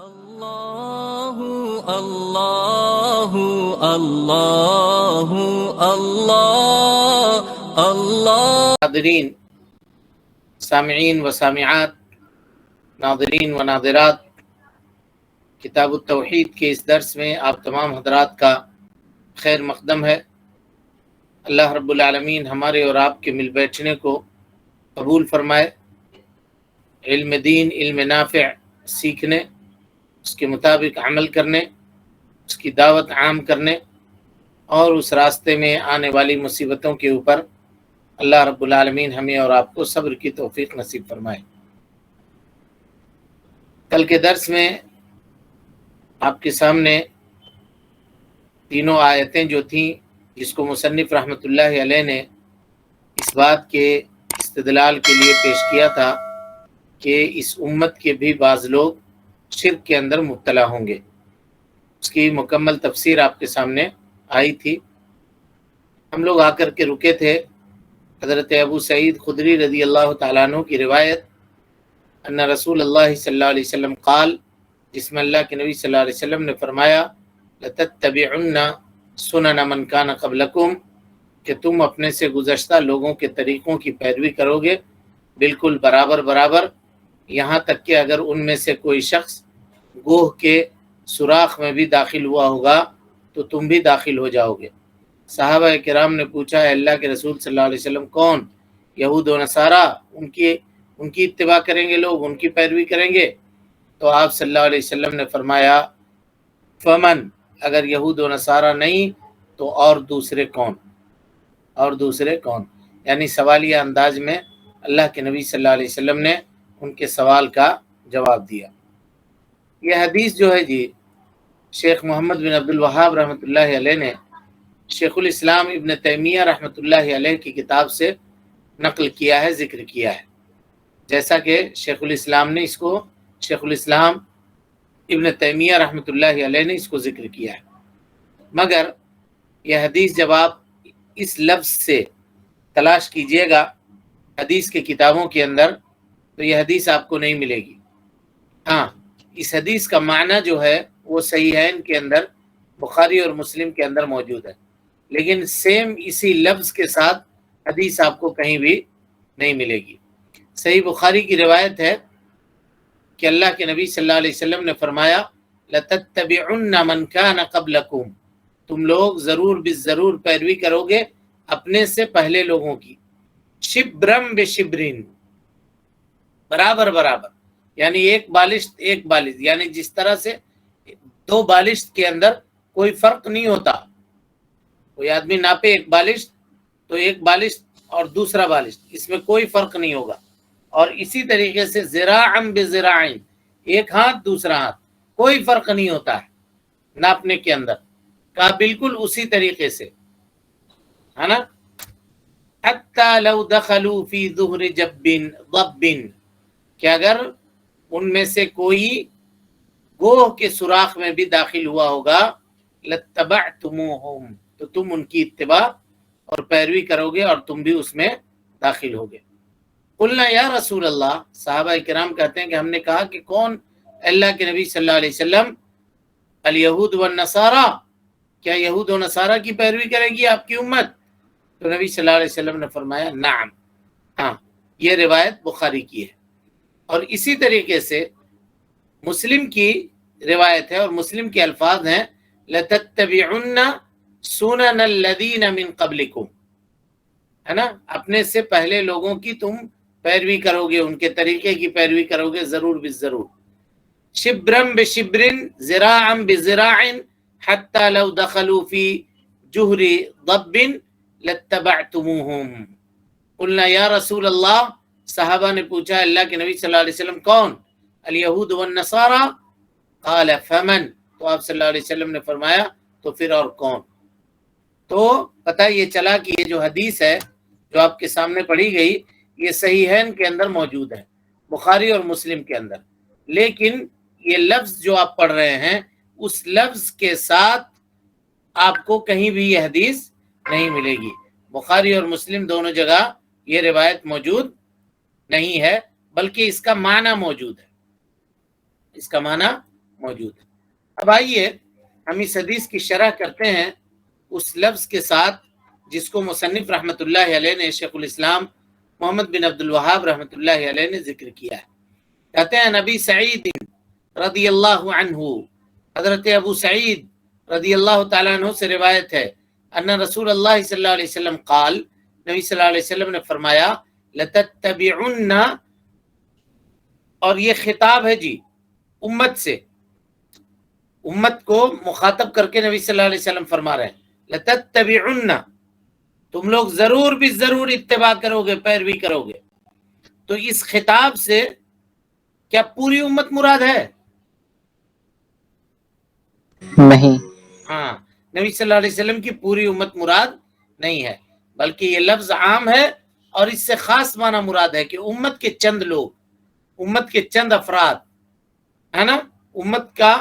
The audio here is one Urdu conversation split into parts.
اللہ اللہ اللہ اللہ اللہ حاضرین، سامعین و سامعات، ناظرین و ناظرات، کتاب التوحید کے اس درس میں آپ تمام حضرات کا خیر مقدم ہے۔ اللہ رب العالمین ہمارے اور آپ کے مل بیٹھنے کو قبول فرمائے، علم دین، علم نافع سیکھنے، اس کے مطابق عمل کرنے، اس کی دعوت عام کرنے اور اس راستے میں آنے والی مصیبتوں کے اوپر اللہ رب العالمین ہمیں اور آپ کو صبر کی توفیق نصیب فرمائے۔ کل کے درس میں آپ کے سامنے تینوں آیتیں جو تھیں، جس کو مصنف رحمۃ اللہ علیہ نے اس بات کے استدلال کے لیے پیش کیا تھا کہ اس امت کے بھی بعض لوگ شرک کے اندر مبتلا ہوں گے، اس کی مکمل تفسیر آپ کے سامنے آئی تھی۔ ہم لوگ آ کر کے رکے تھے حضرت ابو سعید خدری رضی اللہ تعالیٰ عنہ کی روایت، ان رسول اللہ صلی اللہ علیہ وسلم قال، جس میں اللہ کے نبی صلی اللہ علیہ وسلم نے فرمایا، لَتَتَّبِعُنَّ سُنَنَ مَنْ كَانَ قَبْلَكُمْ، کہ تم اپنے سے گزشتہ لوگوں کے طریقوں کی پیروی کرو گے، بالکل برابر برابر، یہاں تک کہ اگر ان میں سے کوئی شخص گوہ کے سوراخ میں بھی داخل ہوا ہوگا تو تم بھی داخل ہو جاؤ گے۔ صحابہ کرام نے پوچھا، ہے اللہ کے رسول صلی اللہ علیہ وسلم کون؟ یہود و نصارہ، ان کی اتباع کریں گے لوگ، ان کی پیروی کریں گے؟ تو آپ صلی اللہ علیہ وسلم نے فرمایا، فمن، اگر یہود و نصارہ نہیں تو اور دوسرے کون؟ اور دوسرے کون؟ یعنی سوالیہ انداز میں اللہ کے نبی صلی اللہ علیہ وسلم نے ان کے سوال کا جواب دیا۔ یہ حدیث جو ہے جی، شیخ محمد بن عبد الوہاب رحمۃ اللہ علیہ نے شیخ الاسلام ابن تیمیہ رحمۃ اللہ علیہ کی کتاب سے نقل کیا ہے، ذکر کیا ہے، جیسا کہ شیخ الاسلام نے اس کو، شیخ الاسلام ابن تیمیہ رحمۃ اللہ علیہ نے اس کو ذکر کیا ہے، مگر یہ حدیث جب آپ اس لفظ سے تلاش کیجئے گا حدیث کے کتابوں کے اندر تو یہ حدیث آپ کو نہیں ملے گی۔ ہاں، اس حدیث کا معنی جو ہے وہ صحیحین کے اندر، بخاری اور مسلم کے اندر موجود ہے، لیکن سیم اسی لفظ کے ساتھ حدیث آپ کو کہیں بھی نہیں ملے گی۔ صحیح بخاری کی روایت ہے کہ اللہ کے نبی صلی اللہ علیہ وسلم نے فرمایا، لَتَتَّبِعُنَّ مَنْ كَانَ قَبْلَكُمْ، تم لوگ ضرور بالضرور پیروی کرو گے اپنے سے پہلے لوگوں کی، شبرم بشبرین، برابر برابر، یعنی ایک بالشت ایک بالشت، یعنی جس طرح سے دو بالشت کے اندر کوئی فرق نہیں ہوتا، کوئی آدمی ناپے ایک بالشت تو ایک بالشت اور دوسرا بالشت، اس میں کوئی فرق نہیں ہوگا، اور اسی طریقے سے ذراعً بذراعٍ، ایک ہاتھ دوسرا ہاتھ، کوئی فرق نہیں ہوتا ہے ناپنے کے اندر، کہا بالکل اسی طریقے سے، ہے نا، حتی لو دخلوا فی ظہر ضب، کہ اگر ان میں سے کوئی گوہ کے سوراخ میں بھی داخل ہوا ہوگا، لَاتَّبَعْتُمُوهُمْ، تو تم ان کی اتباع اور پیروی کرو گے اور تم بھی اس میں داخل ہوگے۔ قلنا یا رسول اللہ، صحابہ کرام کہتے ہیں کہ ہم نے کہا کہ کون اللہ کے نبی صلی اللہ علیہ وسلم؟ الیہود والنصارہ، کیا یہود و نصارہ کی پیروی کرے گی آپ کی امت؟ تو نبی صلی اللہ علیہ وسلم نے فرمایا نعم، ہاں، یہ روایت بخاری کی ہے، اور اسی طریقے سے مسلم کی روایت ہے، اور مسلم کے الفاظ ہیں، لَتَتَّبِعُنَّ سُنَنَ الَّذِينَ مِن قَبْلِكُمْ، ہے نا، اپنے سے پہلے لوگوں کی تم پیروی کرو گے، ان کے طریقے کی پیروی کرو گے ضرور بالضرور، شبرم بشبرن، ذراعً بذراع، حتی لو دخلوا فی جہر ضب لاتبعتموہم۔ قلنا یا رسول اللہ، صحابہ نے پوچھا اللہ کے نبی صلی اللہ علیہ وسلم کون؟ الیہود والنصارہ، قال فمن، تو آپ صلی اللہ علیہ وسلم نے فرمایا تو پھر اور کون؟ تو پتہ یہ چلا کہ یہ جو حدیث ہے جو آپ کے سامنے پڑھی گئی، یہ صحیحین کے اندر موجود ہے، بخاری اور مسلم کے اندر، لیکن یہ لفظ جو آپ پڑھ رہے ہیں اس لفظ کے ساتھ آپ کو کہیں بھی یہ حدیث نہیں ملے گی، بخاری اور مسلم دونوں جگہ یہ روایت موجود نہیں ہے، بلکہ اس کا معنی موجود ہے، اس کا معنی موجود ہے۔ اب آئیے ہم اس حدیث کی شرح کرتے ہیں اس لفظ کے ساتھ جس کو مصنف رحمۃ اللہ علیہ نے، شیخ الاسلام محمد بن عبد الوہاب رحمۃ اللہ علیہ نے ذکر کیا ہے۔ کہتے ہیں نبی سعید رضی اللہ عنہ، حضرت ابو سعید رضی اللہ تعالیٰ عنہ سے روایت ہے، ان رسول اللہ صلی اللہ علیہ وسلم قال، نبی صلی اللہ علیہ وسلم نے فرمایا، لتتبعن، اور یہ خطاب ہے جی امت سے، امت کو مخاطب کر کے نبی صلی اللہ علیہ وسلم فرما رہے ہیں، لتتبعن، تم لوگ ضرور بھی ضرور اتباع کرو گے، پیروی کرو گے۔ تو اس خطاب سے کیا پوری امت مراد ہے؟ نہیں، ہاں، نبی صلی اللہ علیہ وسلم کی پوری امت مراد نہیں ہے، بلکہ یہ لفظ عام ہے اور اس سے خاص معنی مراد ہے کہ امت کے چند لوگ، امت کے چند افراد، ہے نا، امت کا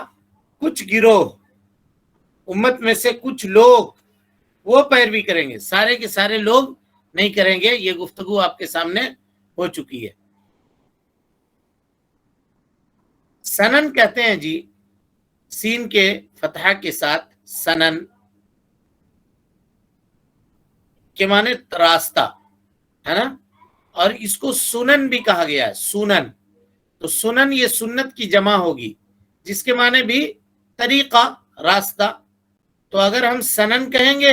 کچھ گروہ، امت میں سے کچھ لوگ وہ پیروی کریں گے، سارے کے سارے لوگ نہیں کریں گے۔ یہ گفتگو آپ کے سامنے ہو چکی ہے۔ سنن کہتے ہیں جی، سین کے فتحہ کے ساتھ سنن کے معنی راستہ ہے نا، اور اس کو سنن بھی کہا گیا ہے، سنن۔ تو سنن یہ سنت کی جمع ہوگی جس کے معنی بھی طریقہ، راستہ۔ تو اگر ہم سنن کہیں گے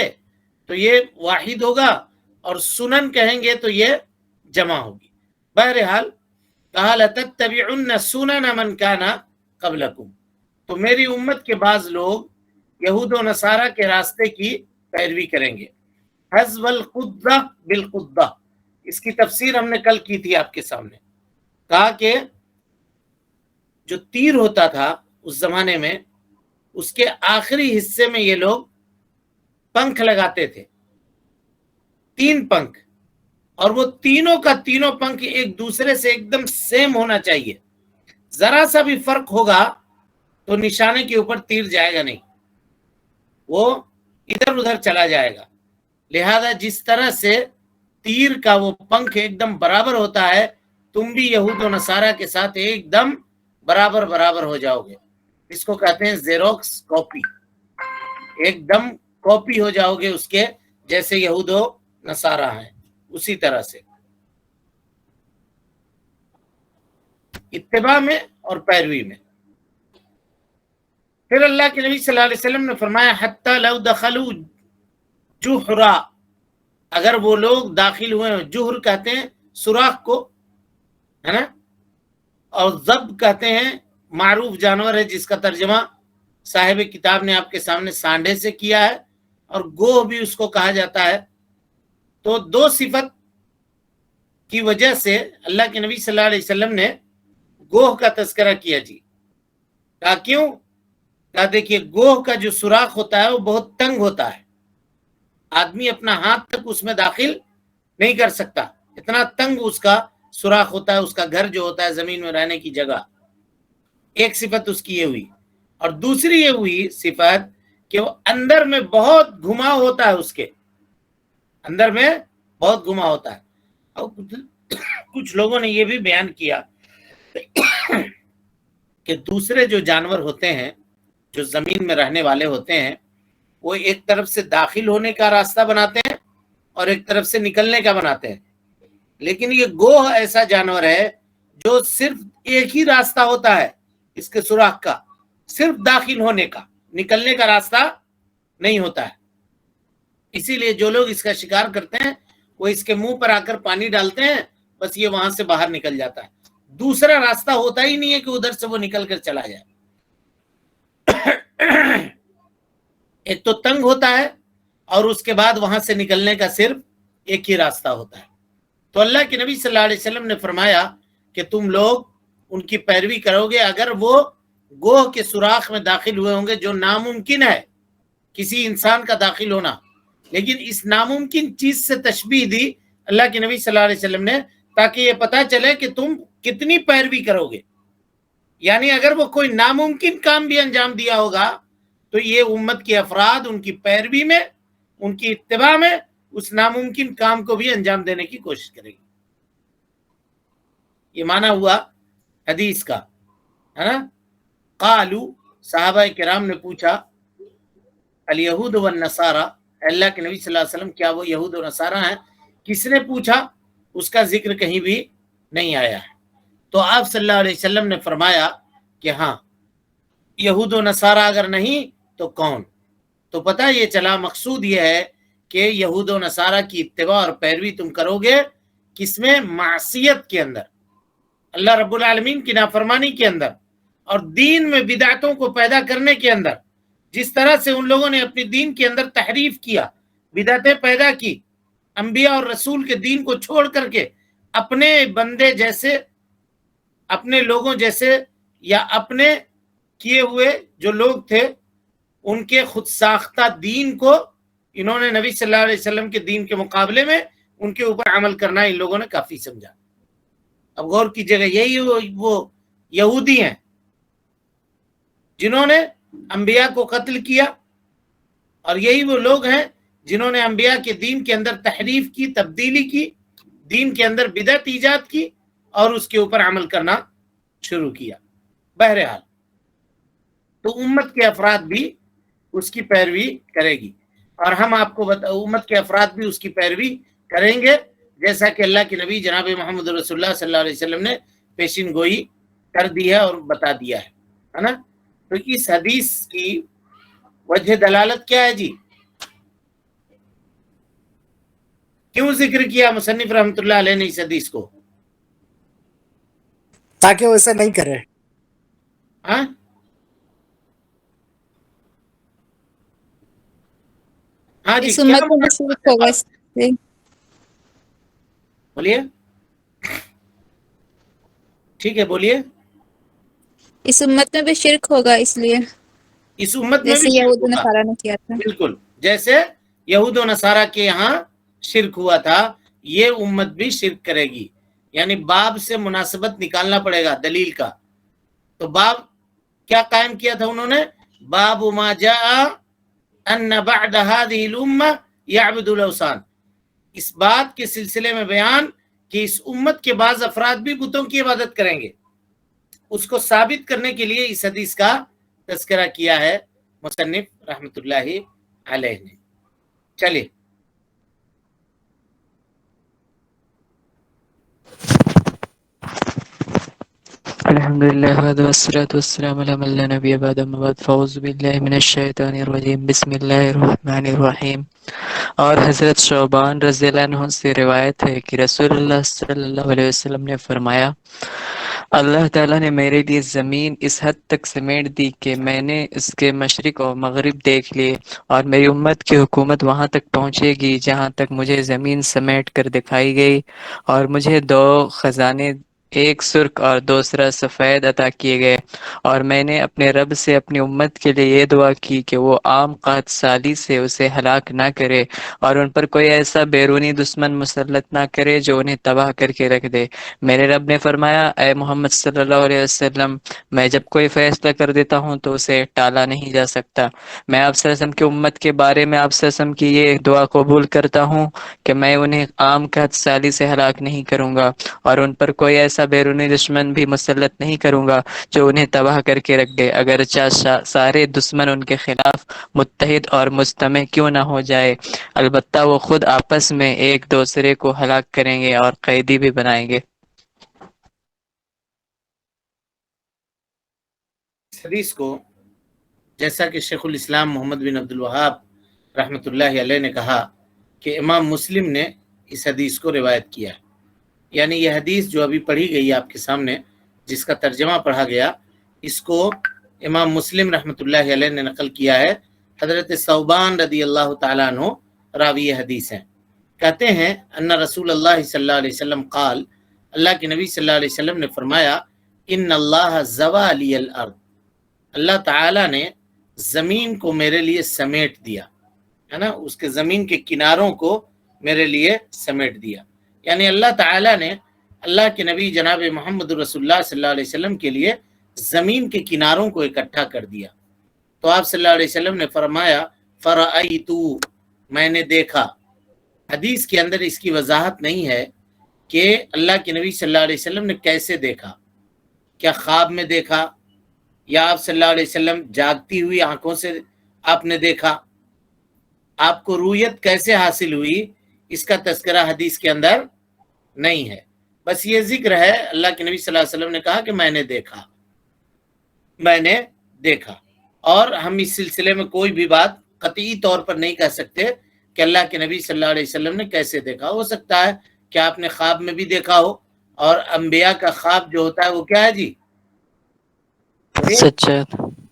تو یہ واحد ہوگا، اور سنن کہیں گے تو یہ جمع ہوگی۔ بہرحال کہا لتتبعن سنن من کان قبلکم، تو میری امت کے بعض لوگ یہود و نصارہ کے راستے کی پیروی کریں گے۔ حذف القدہ بالقدہ، اس کی تفسیر ہم نے کل کی تھی آپ کے سامنے۔ کہا کہ جو تیر ہوتا تھا اس زمانے میں، اس کے آخری حصے میں یہ لوگ پنکھ لگاتے تھے، 3 پنکھ، اور وہ تینوں کا تینوں پنکھ ایک دوسرے سے ایک دم سیم ہونا چاہیے۔ ذرا سا بھی فرق ہوگا تو نشانے کے اوپر تیر جائے گا نہیں، وہ ادھر ادھر چلا جائے گا۔ لہذا جس طرح سے تیر کا وہ پنکھ ایک دم برابر ہوتا ہے، تم بھی یہود و نصارہ کے ساتھ ایک دم برابر برابر ہو جاؤ گے۔ اس کو کہتے ہیں زیروکس کاپی، ایک دم کاپی ہو جاؤ گے اس کے جیسے یہود و نصارہ ہیں، اسی طرح سے اتباع میں اور پیروی میں۔ پھر اللہ کے نبی صلی اللہ علیہ وسلم نے فرمایا حتی لو دخلوا جحرا، اگر وہ لوگ داخل ہوئے ہیں، جحر کہتے ہیں سوراخ کو، ہے نا، اور ضب کہتے ہیں معروف جانور ہے جس کا ترجمہ صاحب کتاب نے آپ کے سامنے سانڈے سے کیا ہے، اور گوہ بھی اس کو کہا جاتا ہے۔ تو 2 صفت کی وجہ سے اللہ کے نبی صلی اللہ علیہ وسلم نے گوہ کا تذکرہ کیا جی۔ کہا کیوں؟ کہا دیکھیے گوہ کا جو سوراخ ہوتا ہے وہ بہت تنگ ہوتا ہے، آدمی اپنا ہاتھ تک اس میں داخل نہیں کر سکتا، اتنا تنگ اس کا سوراخ ہوتا ہے، اس کا گھر جو ہوتا ہے زمین میں رہنے کی جگہ۔ ایک صفت اس کی یہ ہوئی، اور دوسری یہ ہوئی صفت کہ وہ اندر میں بہت گھماؤ ہوتا ہے، اس کے اندر میں بہت گھماؤ ہوتا ہے۔ اور کچھ لوگوں نے یہ بھی بیان کیا کہ دوسرے جو جانور ہوتے ہیں جو زمین میں رہنے والے ہوتے ہیں، وہ ایک طرف سے داخل ہونے کا راستہ بناتے ہیں اور ایک طرف سے نکلنے کا بناتے ہیں، لیکن یہ گوہ ایسا جانور ہے جو صرف ایک ہی راستہ ہوتا ہے اس کے سوراخ کا، صرف داخل ہونے کا، نکلنے کا راستہ نہیں ہوتا ہے۔ اسی لیے جو لوگ اس کا شکار کرتے ہیں وہ اس کے منہ پر آ کر پانی ڈالتے ہیں، بس یہ وہاں سے باہر نکل جاتا ہے، دوسرا راستہ ہوتا ہی نہیں ہے کہ ادھر سے وہ نکل کر چلا جائے۔ ایک تو تنگ ہوتا ہے، اور اس کے بعد وہاں سے نکلنے کا صرف ایک ہی راستہ ہوتا ہے۔ تو اللہ کے نبی صلی اللہ علیہ وسلم نے فرمایا کہ تم لوگ ان کی پیروی کرو گے اگر وہ گوہ کے سوراخ میں داخل ہوئے ہوں گے، جو ناممکن ہے کسی انسان کا داخل ہونا، لیکن اس ناممکن چیز سے تشبیہ دی اللہ کے نبی صلی اللہ علیہ وسلم نے، تاکہ یہ پتا چلے کہ تم کتنی پیروی کرو گے۔ یعنی اگر وہ کوئی ناممکن کام بھی انجام دیا ہوگا تو یہ امت کے افراد ان کی پیروی میں، ان کی اتباع میں اس ناممکن کام کو بھی انجام دینے کی کوشش کرے گی۔ یہ معنی ہوا حدیث کا، ہے نا۔ قالو صحابہ کرام نے پوچھا الیہود والنصارى، اللہ کے نبی صلی اللہ علیہ وسلم کیا وہ یہود و نصارہ ہیں؟ کس نے پوچھا؟ اس کا ذکر کہیں بھی نہیں آیا ہے۔ تو آپ صلی اللہ علیہ وسلم نے فرمایا کہ ہاں یہود و نصارہ اگر نہیں تو کون؟ تو پتہ یہ چلا مقصود یہ ہے کہ یہود و نصارہ کی اتباع اور پیروی تم کرو گے کس میں؟ معصیت کے اندر، اللہ رب العالمین کی نافرمانی کے اندر، اور دین میں بدعتوں کو پیدا کرنے کے اندر۔ جس طرح سے ان لوگوں نے اپنی دین کے اندر تحریف کیا، بدعتیں پیدا کی، انبیاء اور رسول کے دین کو چھوڑ کر کے اپنے بندے جیسے، اپنے لوگوں جیسے، یا اپنے کیے ہوئے جو لوگ تھے ان کے خود ساختہ دین کو انہوں نے نبی صلی اللہ علیہ وسلم کے دین کے مقابلے میں ان کے اوپر عمل کرنا ان لوگوں نے کافی سمجھا۔ اب غور کیجیے گا، یہی وہ یہودی ہیں جنہوں نے انبیاء کو قتل کیا، اور یہی وہ لوگ ہیں جنہوں نے انبیاء کے دین کے اندر تحریف کی، تبدیلی کی، دین کے اندر بدعت ایجاد کی اور اس کے اوپر عمل کرنا شروع کیا۔ بہرحال تو امت کے افراد بھی اس کی پیروی کرے گی، اور ہم آپ کو امت کے افراد بھی اس کی پیروی کریں گے، جیسا کہ اللہ کے نبی جناب محمد رسول اللہ صلی اللہ علیہ وسلم نے پیشین گوئی کر دی ہے اور بتا دیا ہے نا۔ تو اس حدیث کی وجہ دلالت کیا ہے جی؟ کیوں ذکر کیا مصنف رحمۃ اللہ علیہ نے اس حدیث کو؟ تاکہ وہ ایسا نہیں کرے۔ ہاں ہاں جی، اس کیا امت میں شرک ہوگا اس لیے۔ بولیے، ٹھیک ہے بولیے۔ اس امت میں بھی شرک ہوگا اس لیے، اس امت میں جیسے بھی شرک یہود ہوگا، نصارہ نے کیا تھا۔ بالکل جیسے یہود و نصارہ کے یہاں شرک ہوا تھا، یہ امت بھی شرک کرے گی۔ یعنی باب سے مناسبت نکالنا پڑے گا دلیل کا۔ تو باب کیا قائم کیا تھا انہوں نے؟ باب ما جاء ان بعد هذه الامه يعبد الاوثان، اس بات کے سلسلے میں بیان کہ اس امت کے بعض افراد بھی بتوں کی عبادت کریں گے، اس کو ثابت کرنے کے لیے اس حدیث کا تذکرہ کیا ہے مصنف رحمۃ اللہ علیہ نے۔ چلیے الحمد لله والصلاة والسلام على من لا نبي بعد، أما بعد فأعوذ بالله من الشيطان الرجيم، بسم الله الرحمن الرحیم۔ اور حضرت شعبان رضی اللہ عنہ سے روایت ہے کہ رسول اللہ صلی اللہ علیہ وسلم نے فرمایا، اللہ تعالیٰ نے میرے لیے زمین اس حد تک سمیٹ دی کہ میں نے اس کے مشرق اور مغرب دیکھ لیے، اور میری امت کی حکومت وہاں تک پہنچے گی جہاں تک مجھے زمین سمیٹ کر دکھائی گئی، اور مجھے دو خزانے، ایک سرخ اور دوسرا سفید عطا کیے گئے، اور میں نے اپنے رب سے اپنی امت کے لیے یہ دعا کی کہ وہ عام قحط سالی سے اسے ہلاک نہ کرے، اور ان پر کوئی ایسا بیرونی دشمن مسلط نہ کرے جو انہیں تباہ کر کے رکھ دے۔ میرے رب نے فرمایا، اے محمد صلی اللہ علیہ وسلم، میں جب کوئی فیصلہ کر دیتا ہوں تو اسے ٹالا نہیں جا سکتا۔ میں آپ صلی اللہ علیہ وسلم کی امت کے بارے میں آپ صلی اللہ علیہ وسلم کی یہ دعا قبول کرتا ہوں کہ میں انہیں عام قحط سالی سے ہلاک نہیں کروں گا، اور ان پر کوئی ایسا بیرونی دشمن بھی مسلط نہیں کروں گا جو انہیں تباہ کر کے رکھ دے، اگرچہ سارے دشمن ان کے خلاف متحد اور مجتمع کیوں نہ ہو جائے، البتہ وہ خود آپس میں ایک دوسرے کو ہلاک کریں گے اور قیدی بھی بنائیں گے۔ اس حدیث کو جیسا کہ شیخ الاسلام محمد بن عبد الوہاب رحمۃ اللہ علیہ نے کہا کہ امام مسلم نے اس حدیث کو روایت کیا ہے، یعنی یہ حدیث جو ابھی پڑھی گئی آپ کے سامنے، جس کا ترجمہ پڑھا گیا، اس کو امام مسلم رحمۃ اللہ علیہ نے نقل کیا ہے۔ حضرت ثوبان رضی اللہ تعالیٰ عنہ راوی حدیث ہیں، کہتے ہیں ان رسول اللہ صلی اللہ علیہ وسلم قال، اللہ کے نبی صلی اللہ علیہ وسلم نے فرمایا، ان اللہ زوى لی الارض، اللہ تعالیٰ نے زمین کو میرے لیے سمیٹ دیا ہے نا، اس کے زمین کے کناروں کو میرے لیے سمیٹ دیا، یعنی اللہ تعالیٰ نے اللہ کے نبی جناب محمد رسول اللہ صلی اللہ علیہ وسلم کے لیے زمین کے کناروں کو اکٹھا کر دیا۔ تو آپ صلی اللہ علیہ وسلم نے فرمایا، فرأیت، میں نے دیکھا۔ حدیث کے اندر اس کی وضاحت نہیں ہے کہ اللہ کے نبی صلی اللہ علیہ وسلم نے کیسے دیکھا، کیا خواب میں دیکھا یا آپ صلی اللہ علیہ وسلم جاگتی ہوئی آنکھوں سے آپ نے دیکھا، آپ کو رویت کیسے حاصل ہوئی، اس کا تذکرہ حدیث کے اندر نہیں ہے. بس یہ ذکر ہے اللہ کے نبی صلی اللہ علیہ وسلم نے کہا کہ میں نے دیکھا. اور ہم اس سلسلے میں کوئی بھی بات قطعی طور پر نہیں کہہ سکتے کہ اللہ کے نبی صلی اللہ علیہ وسلم نے کیسے دیکھا. ہو سکتا ہے کہ آپ نے خواب میں بھی دیکھا ہو، اور انبیاء کا خواب جو ہوتا ہے وہ کیا ہے جی؟ سچا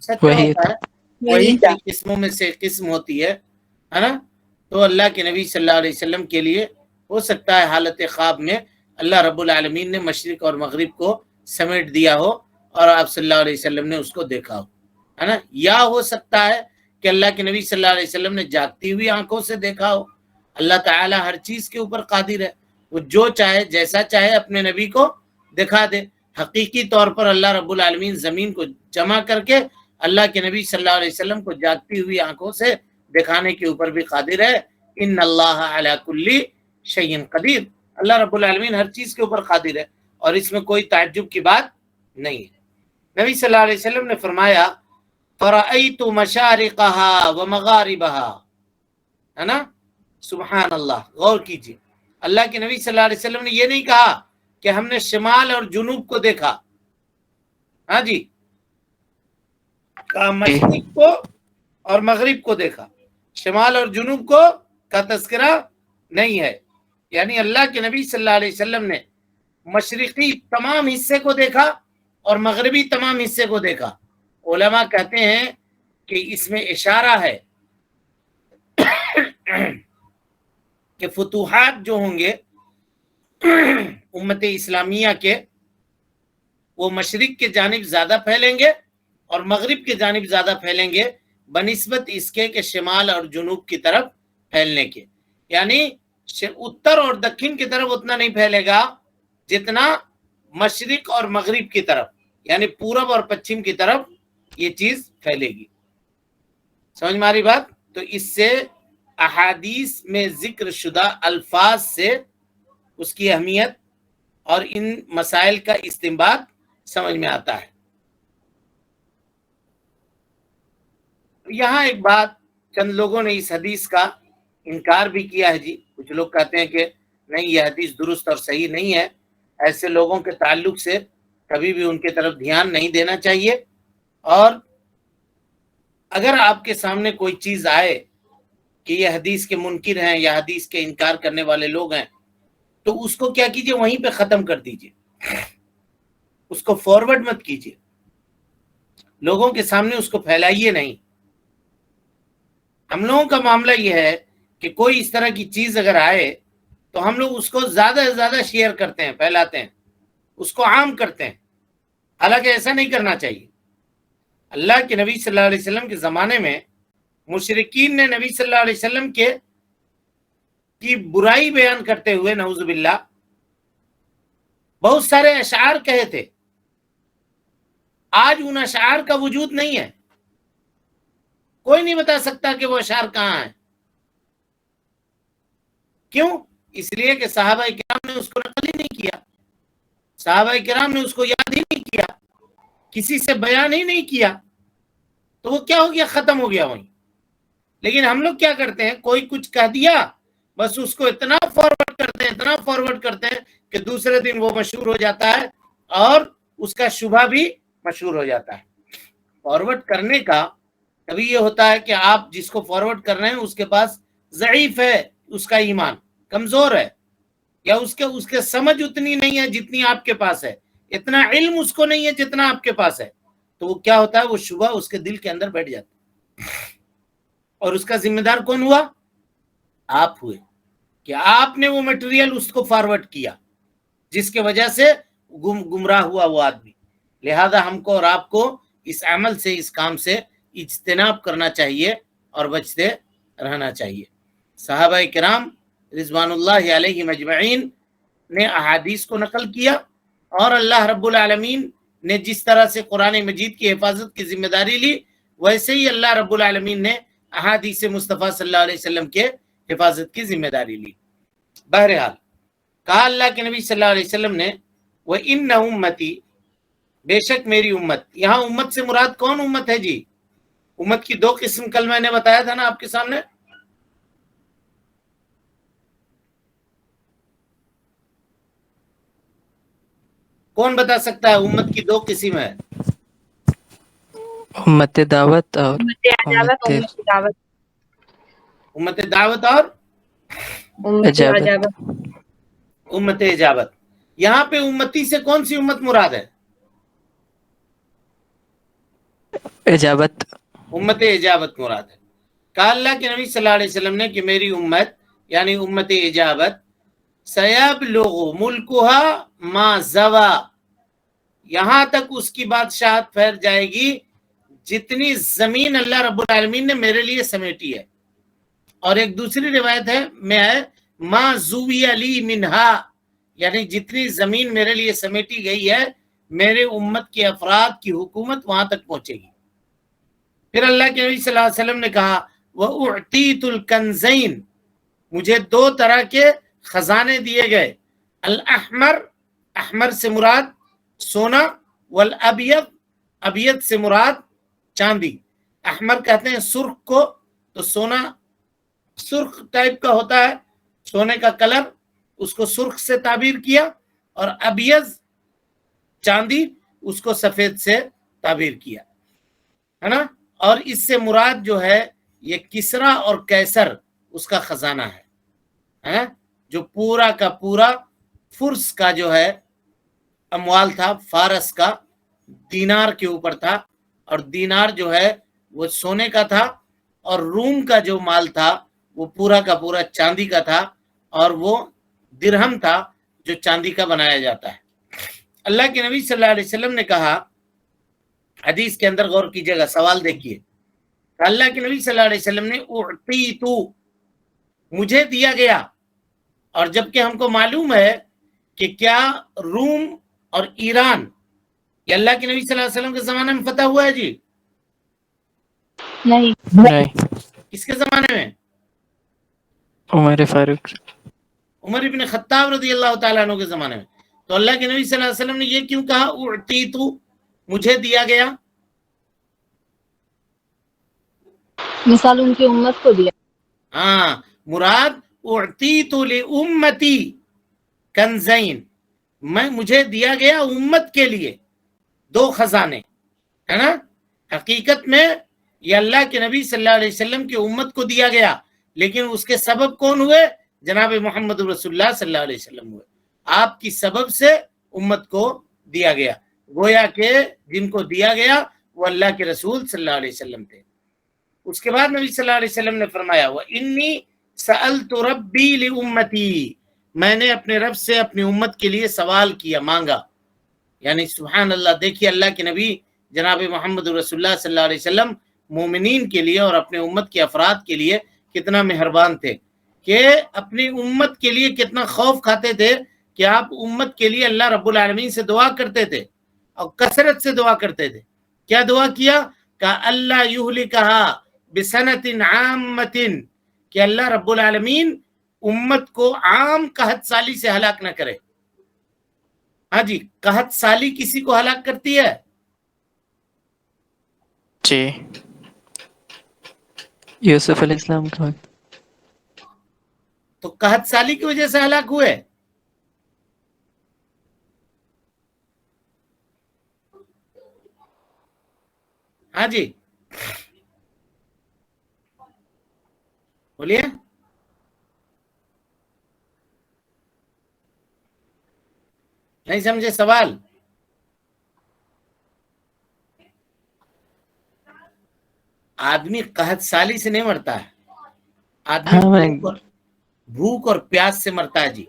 سچا وہی ہوتا ہے، وہی کی قسموں میں سے قسم ہوتی ہے نا. تو اللہ کے نبی صلی اللہ علیہ وسلم کے لیے ہو سکتا ہے حالت خواب میں اللہ رب العالمین نے مشرق اور مغرب کو سمیٹ دیا ہو اور آپ صلی اللہ علیہ وسلم نے اس کو دیکھا ہو، ہے نا. یا ہو سکتا ہے کہ اللہ کے نبی صلی اللہ علیہ وسلم نے جاگتی ہوئی آنکھوں سے دیکھا ہو. اللہ تعالیٰ ہر چیز کے اوپر قادر ہے، وہ جو چاہے جیسا چاہے اپنے نبی کو دکھا دے. حقیقی طور پر اللہ رب العالمین زمین کو جمع کر کے اللہ کے نبی صلی اللہ علیہ وسلم کو جاگتی ہوئی آنکھوں سے دکھانے کے اوپر بھی قادر ہے. ان اللہ علی کل شیء قدیر، اللہ رب العالمین ہر چیز کے اوپر قادر ہے، اور اس میں کوئی تعجب کی بات نہیں ہے. نبی صلی اللہ علیہ وسلم نے فرمایا فرأیت مشارقها ومغاربها، ہے نا. سبحان اللہ، غور کیجیے، اللہ کے نبی صلی اللہ علیہ وسلم نے یہ نہیں کہا کہ ہم نے شمال اور جنوب کو دیکھا، ہاں جی، کہا مشرق کو اور مغرب کو دیکھا، شمال اور جنوب کو کا تذکرہ نہیں ہے. یعنی اللہ کے نبی صلی اللہ علیہ وسلم نے مشرقی تمام حصے کو دیکھا اور مغربی تمام حصے کو دیکھا. علماء کہتے ہیں کہ اس میں اشارہ ہے کہ فتوحات جو ہوں گے امت اسلامیہ کے، وہ مشرق کے جانب زیادہ پھیلیں گے اور مغرب کے جانب زیادہ پھیلیں گے بنسبت اس کے کہ شمال اور جنوب کی طرف پھیلنے کے. یعنی اتر اور دکن کی طرف اتنا نہیں پھیلے گا جتنا مشرق اور مغرب کی طرف، یعنی پورب اور پچھم کی طرف یہ چیز پھیلے گی. سمجھ میں آ رہی بات؟ تو اس سے احادیث میں ذکر شدہ الفاظ سے اس کی اہمیت اور ان مسائل کا استنباط سمجھ میں آتا ہے. یہاں ایک بات، چند لوگوں نے اس حدیث کا انکار بھی کیا ہے جی. کچھ لوگ کہتے ہیں کہ نہیں، یہ حدیث درست اور صحیح نہیں ہے. ایسے لوگوں کے تعلق سے کبھی بھی ان کے طرف دھیان نہیں دینا چاہیے. اور اگر آپ کے سامنے کوئی چیز آئے کہ یہ حدیث کے منکر ہیں یا حدیث کے انکار کرنے والے لوگ ہیں، تو اس کو کیا کیجئے، وہیں پہ ختم کر دیجئے، اس کو فارورڈ مت کیجئے، لوگوں کے سامنے اس کو پھیلائیے نہیں. ہم لوگوں کا معاملہ یہ ہے کہ کوئی اس طرح کی چیز اگر آئے تو ہم لوگ اس کو زیادہ سے زیادہ شیئر کرتے ہیں، پھیلاتے ہیں، اس کو عام کرتے ہیں. حالانکہ ایسا نہیں کرنا چاہیے. اللہ کے نبی صلی اللہ علیہ وسلم کے زمانے میں مشرکین نے نبی صلی اللہ علیہ وسلم کی برائی بیان کرتے ہوئے نعوذ باللہ بہت سارے اشعار کہے تھے. آج ان اشعار کا وجود نہیں ہے، کوئی نہیں بتا سکتا کہ وہ اشعار کہاں ہیں. کیوں؟ اس لیے کہ صحابہ کرام نے اس کو نقل ہی نہیں کیا، صحابہ کرام نے اس کو یاد ہی نہیں کیا، کسی سے بیان ہی نہیں کیا، تو وہ کیا ہو گیا، ختم ہو گیا وہیں. لیکن ہم لوگ کیا کرتے ہیں، کوئی کچھ کہہ دیا بس اس کو اتنا فارورڈ کرتے ہیں کہ دوسرے دن وہ مشہور ہو جاتا ہے اور اس کا شبہ بھی مشہور ہو جاتا ہے. فارورڈ کرنے کا کبھی یہ ہوتا ہے کہ آپ جس کو فارورڈ کر رہے ہیں اس کے پاس ضعیف ہے، اس کا ایمان کمزور ہے، یا اس کے سمجھ اتنی نہیں ہے جتنی آپ کے پاس ہے، اتنا علم اس کو نہیں ہے جتنا آپ کے پاس ہے. تو وہ کیا ہوتا ہے، وہ شبہ اس کے دل کے اندر بیٹھ جاتا ہے. اور اس کا ذمہ دار کون ہوا؟ آپ ہوئے، کہ آپ نے وہ میٹیریل اس کو فارورڈ کیا جس کی وجہ سے گمراہ ہوا وہ آدمی. لہذا ہم کو اور آپ کو اس عمل سے، اس کام سے اجتناب کرنا چاہیے اور بچتے رہنا چاہیے. صحابہ کرام رضوان اللہ علیہم اجمعین نے احادیث کو نقل کیا، اور اللہ رب العالمین نے جس طرح سے قرآن مجید کی حفاظت کی ذمہ داری لی، ویسے ہی اللہ رب العالمین نے احادیث مصطفیٰ صلی اللہ علیہ وسلم کے حفاظت کی ذمہ داری لی. بہرحال کہا اللہ کے نبی صلی اللہ علیہ وسلم نے وَإِنَّ أُمَّتِي، بے شک میری امت. یہاں امت سے مراد کون امت ہے جی؟ امت کی دو قسم کل میں نے بتایا تھا نا آپ کے سامنے. کون بتا سکتا ہے امت کی دو قسم ہے؟ امت دعوت اور امت اجابت، امت دعوت، امت دعوت اور امت اجابت. اجابت. امت اجابت. یہاں پہ امتی سے کون سی امت مراد ہے؟ اجابت. امت اجابت مراد ہے. کہا اللہ کے نبی صلی اللہ علیہ وسلم نے کہ میری امت یعنی امت اجابت سیبلغ ملکها ما زوا، یہاں تک اس کی بادشاہت پھیل جائے گی جتنی زمین اللہ رب العالمین نے میرے لیے سمیٹی ہے. اور ایک دوسری روایت میں ہے ما زوی علی منہا، یعنی جتنی زمین میرے لیے سمیٹی گئی ہے میرے امت کے افراد کی حکومت وہاں تک پہنچے گی. پھر اللہ کے نبی صلی اللہ علیہ وسلم نے کہا وَأُعْتِيتُ الْكَنْزَيْن، مجھے دو طرح کے خزانے دیے گئے. الاحمر، احمر سے مراد سونا، والابیض، ابیض سے مراد چاندی. احمر کہتے ہیں سرخ کو، تو سونا سرخ ٹائپ کا ہوتا ہے سونے کا کلر، اس کو سرخ سے تعبیر کیا، اور ابیض چاندی اس کو سفید سے تعبیر کیا ہے نا. اور اس سے مراد جو ہے یہ کسرا اور کیسر اس کا خزانہ ہے جو پورا کا پورا فرس کا جو ہے اموال تھا، فارس کا دینار کے اوپر تھا، اور دینار جو ہے وہ سونے کا تھا، اور روم کا جو مال تھا وہ پورا کا پورا چاندی کا تھا، اور وہ درہم تھا جو چاندی کا بنایا جاتا ہے. اللہ کے نبی صلی اللہ علیہ وسلم نے کہا، حدیث کے اندر غور کیجیے گا، سوال دیکھیے. اللہ کے نبی صلی اللہ علیہ وسلم نے اعطیتو، مجھے دیا گیا. اور جبکہ ہم کو معلوم ہے کہ کیا روم اور ایران یہ اللہ کے نبی صلی اللہ علیہ وسلم کے زمانے میں فتح ہوا ہے جی؟ نہیں. نہیں. کس کے زمانے میں؟ عمر فاروق. عمر ابن خطاب رضی اللہ تعالیٰ عنہ کے زمانے میں. تو اللہ کے نبی صلی اللہ علیہ وسلم نے یہ کیوں کہا اعطیتو، مجھے دیا گیا؟ مثال ان کی امت کو دیا. ہاں، مراد اعطیتو لامتی کنزین، مجھے دیا گیا امت کے لیے دو خزانے ہے نا. حقیقت میں یہ اللہ کے نبی صلی اللہ علیہ وسلم کی امت کو دیا گیا، لیکن اس کے سبب کون ہوئے؟ جناب محمد رسول اللہ صلی اللہ علیہ وسلم ہوئے. آپ کی سبب سے امت کو دیا گیا، گویا کہ جن کو دیا گیا وہ اللہ کے رسول صلی اللہ علیہ وسلم تھے. اس کے بعد نبی صلی اللہ علیہ وسلم نے فرمایا وَإِنِّي سَأَلْتُ رَبِّي لِأُمَّتِي، میں نے اپنے رب سے اپنی امت کے لیے سوال کیا، مانگا. یعنی سبحان اللہ، دیکھیے اللہ کے نبی جناب محمد رسول اللہ صلی اللہ علیہ وسلم مومنین کے لیے اور اپنے امت کے افراد کے لیے کتنا مہربان تھے، کہ اپنی امت کے لیے کتنا خوف کھاتے تھے کہ آپ امت کے لیے اللہ رب العالمین سے دعا کرتے تھے اور کثرت سے دعا کرتے تھے. کیا دعا کیا؟ کہ اللہ یہلکہا بسنۃ عامۃ، کہ اللہ رب العالمین امت کو عام قحط سالی سے ہلاک نہ کرے. ہاں جی، قحط سالی کسی کو ہلاک کرتی ہے؟ جی، یوسف علیہ السلام کا. تو قحط سالی کی وجہ سے ہلاک ہوئے. ہاں جی بولیے. نہیں سمجھے سوال؟ آدمی قحط سالی سے نہیں مرتا ہے، آدمی بھوک اور پیاس سے مرتا ہے جی.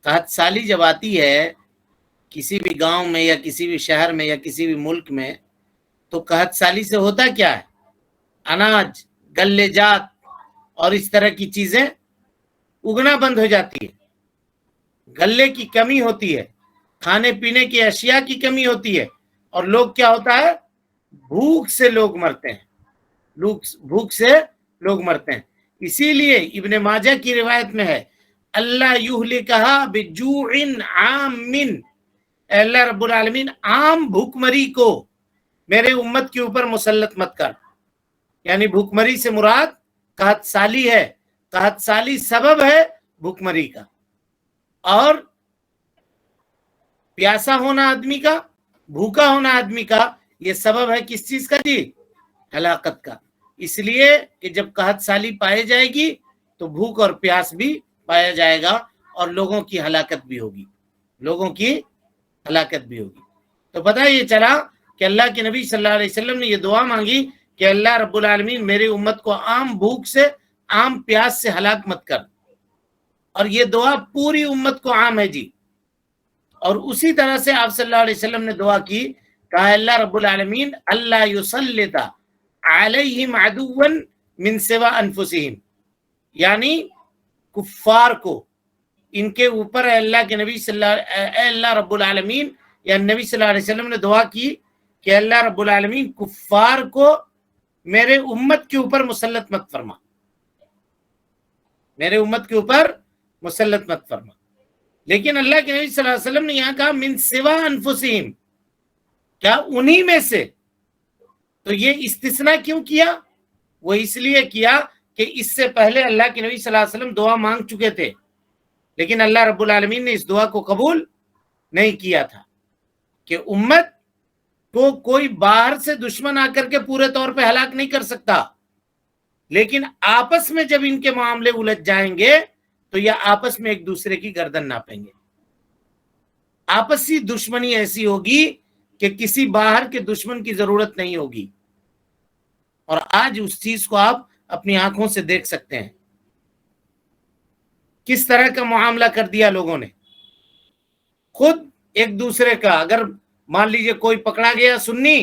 قحط سالی جب آتی ہے کسی بھی گاؤں میں یا کسی بھی شہر میں یا کسی بھی ملک میں، تو قحط سالی سے ہوتا کیا ہے؟ اناج، غلے جات اور اس طرح کی چیزیں اگنا بند ہو جاتی ہے، غلے کی کمی ہوتی ہے، کھانے پینے کی اشیاء کی کمی ہوتی ہے، اور لوگ کیا ہوتا ہے؟ بھوک سے لوگ مرتے ہیں، بھوک سے لوگ مرتے ہیں. اسی لیے ابن ماجہ کی روایت میں ہے اللہ یہلکہا بجوع عام، اے اللہ رب العالمین عام بھوکمری کو میرے امت کے اوپر مسلط مت کر. یعنی بھوکمری سے مراد قحط سالی ہے. قحط سالی سبب ہے بھوکمری کا، اور پیاسا ہونا آدمی کا، بھوکا ہونا آدمی کا، یہ سبب ہے کس چیز کا جی؟ ہلاکت کا. اس لیے کہ جب قحط سالی پائے جائے گی تو بھوک اور پیاس بھی پایا جائے گا، اور لوگوں کی ہلاکت بھی ہوگی، لوگوں کی ہلاکت بھی ہوگی. تو پتہ یہ چلا کہ اللہ کے نبی صلی اللہ علیہ وسلم نے یہ دعا مانگی کہ اللہ رب العالمین میری امت کو عام بھوک سے، عام پیاس سے ہلاک مت کر. اور یہ دعا پوری امت کو عام ہے جی. اور اسی طرح سے آپ صلی اللہ علیہ وسلم نے دعا کی، کہا اللہ رب العالمین اللہ یسلط علیہم عدوا من سوا انفسہم، یعنی کفار کو ان کے اوپر اے اللہ کے نبی اے اللہ رب العالمین، یا نبی صلی اللہ علیہ وسلم نے دعا کی کہ اللہ رب العالمین کفار کو میرے امت کے اوپر مسلط مت فرما، میرے امت کے اوپر مسلط مت فرما. لیکن اللہ کے نبی صلی اللہ علیہ وسلم نے یہاں کہا من سوا انفسہم، کیا انہی میں سے؟ تو یہ استثناء کیوں کیا؟ وہ اس لیے کیا کہ اس سے پہلے اللہ کے نبی صلی اللہ علیہ وسلم دعا مانگ چکے تھے، لیکن اللہ رب العالمین نے اس دعا کو قبول نہیں کیا تھا کہ امت کو کوئی باہر سے دشمن آ کر کے پورے طور پہ ہلاک نہیں کر سکتا، لیکن آپس میں جب ان کے معاملے الجھ جائیں گے تو یہ آپس میں ایک دوسرے کی گردن ناپیں گے. آپسی دشمنی ایسی ہوگی کہ کسی باہر کے دشمن کی ضرورت نہیں ہوگی. اور آج اس چیز کو آپ اپنی آنکھوں سے دیکھ سکتے ہیں، کس طرح کا معاملہ کر دیا لوگوں نے. خود ایک دوسرے کا، اگر مان لیجئے کوئی پکڑا گیا سنی،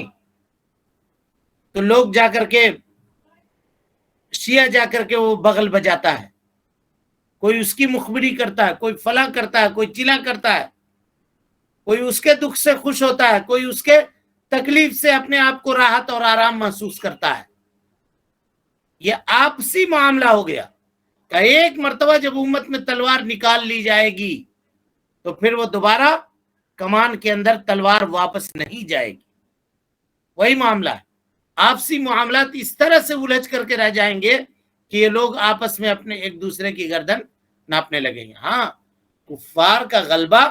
تو لوگ جا کر کے شیعہ جا کر کے وہ بغل بجاتا ہے، کوئی اس کی مخبری کرتا ہے، کوئی فلاں کرتا ہے، کوئی چلا کرتا ہے، کوئی اس کے دکھ سے خوش ہوتا ہے، کوئی اس کے تکلیف سے اپنے آپ کو راحت اور آرام محسوس کرتا ہے. یہ آپسی معاملہ ہو گیا کہ ایک مرتبہ جب امت میں تلوار نکال لی جائے گی تو پھر وہ دوبارہ کمان کے اندر تلوار واپس نہیں جائے گی. وہی معاملہ ہے. آپسی معاملات اس طرح سے الجھ کر کے رہ جائیں گے کہ یہ لوگ آپس میں اپنے ایک دوسرے کی گردن ناپنے لگیں گے. ہاں، کفار کا غلبہ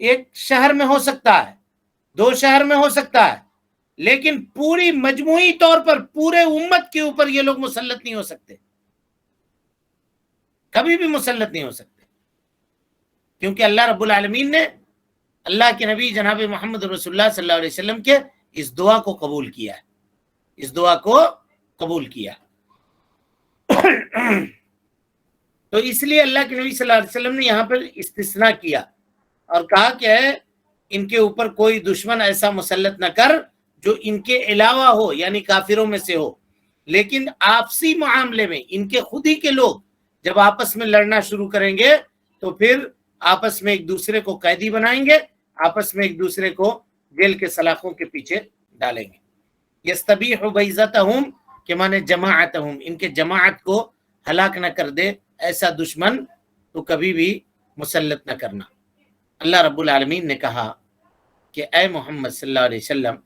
ایک شہر میں ہو سکتا ہے، 2 شہر میں ہو سکتا ہے، لیکن پوری مجموعی طور پر پورے امت کے اوپر یہ لوگ مسلط نہیں ہو سکتے، کبھی بھی مسلط نہیں ہو سکتے. کیونکہ اللہ رب العالمین نے اللہ کے نبی جناب محمد رسول اللہ صلی اللہ علیہ وسلم کے اس دعا کو قبول کیا ہے، اس دعا کو قبول کیا. تو اس لیے اللہ کے نبی صلی اللہ علیہ وسلم نے یہاں پر استثناء کیا اور کہا کہ ان کے اوپر کوئی دشمن ایسا مسلط نہ کر جو ان کے علاوہ ہو، یعنی کافروں میں سے ہو. لیکن آپسی معاملے میں ان کے خود ہی کے لوگ جب آپس میں لڑنا شروع کریں گے تو پھر آپس میں ایک دوسرے کو قیدی بنائیں گے، آپس میں ایک دوسرے کو جیل کے سلاخوں کے پیچھے ڈالیں گے. یستبیح بیضتہم کہ مانے جماعتہم، ان کے جماعت کو ہلاک نہ کر دے ایسا دشمن تو کبھی بھی مسلط نہ کرنا. اللہ رب العالمین نے کہا کہ اے محمد صلی اللہ علیہ وسلم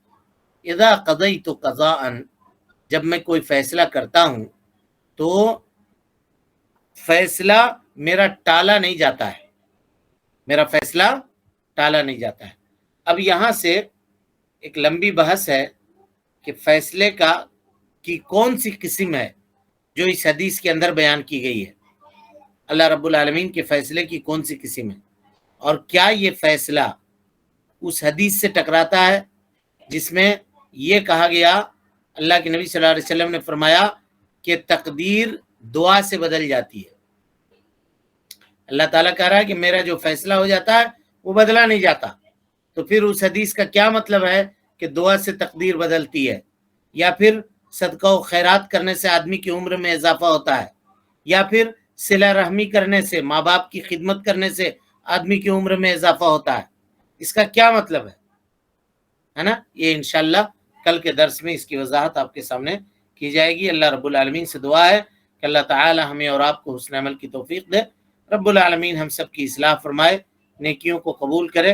اذا قضیت قضاء، جب میں کوئی فیصلہ کرتا ہوں تو فیصلہ میرا ٹالا نہیں جاتا ہے، میرا فیصلہ ٹالا نہیں جاتا ہے. اب یہاں سے ایک لمبی بحث ہے کہ فیصلے کی کون سی قسم ہے جو اس حدیث کے اندر بیان کی گئی ہے. اللہ رب العالمین کے فیصلے کی کون سی قسم ہے، اور کیا یہ فیصلہ اس حدیث سے ٹکراتا ہے جس میں یہ کہا گیا، اللہ کے نبی صلی اللہ علیہ وسلم نے فرمایا کہ تقدیر دعا سے بدل جاتی ہے. اللہ تعالیٰ کہہ رہا ہے کہ میرا جو فیصلہ ہو جاتا ہے وہ بدلا نہیں جاتا. تو پھر اس حدیث کا کیا مطلب ہے کہ دعا سے تقدیر بدلتی ہے، یا پھر صدقہ و خیرات کرنے سے آدمی کی عمر میں اضافہ ہوتا ہے، یا پھر صلہ رحمی کرنے سے، ماں باپ کی خدمت کرنے سے آدمی کی عمر میں اضافہ ہوتا ہے. اس کا کیا مطلب ہے نا؟ یہ انشاءاللہ کل کے درس میں اس کی وضاحت آپ کے سامنے کی جائے گی. اللہ رب العالمین سے دعا ہے کہ اللہ تعالی ہمیں اور آپ کو حسن عمل کی توفیق دے. رب العالمین ہم سب کی اصلاح فرمائے، نیکیوں کو قبول کرے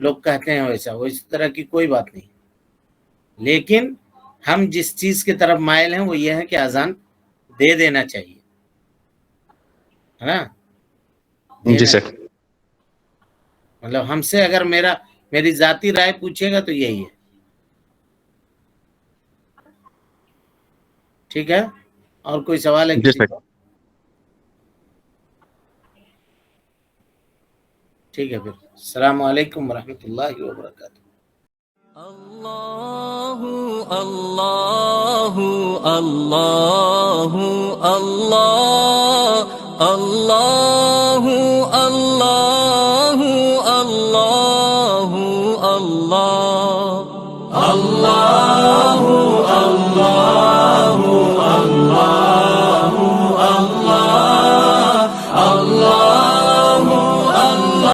لوگ کہتے ہیں ویسا، وہ اس طرح کی کوئی بات نہیں، لیکن ہم جس چیز کی طرف مائل ہیں وہ یہ ہے کہ اذان دے دینا چاہیے، ہے نا؟ جی سر. مطلب ہم سے اگر میری ذاتی رائے پوچھے گا تو یہی ہے. ٹھیک ہے، اور کوئی سوال ہے جی کسی سر. کو؟ ٹھیک ہے پھر، السلام علیکم ورحمۃ اللہ وبرکاتہ. اللہ اللہ اللہ اللہ اللہ اللہ اللہ اللہ اللہ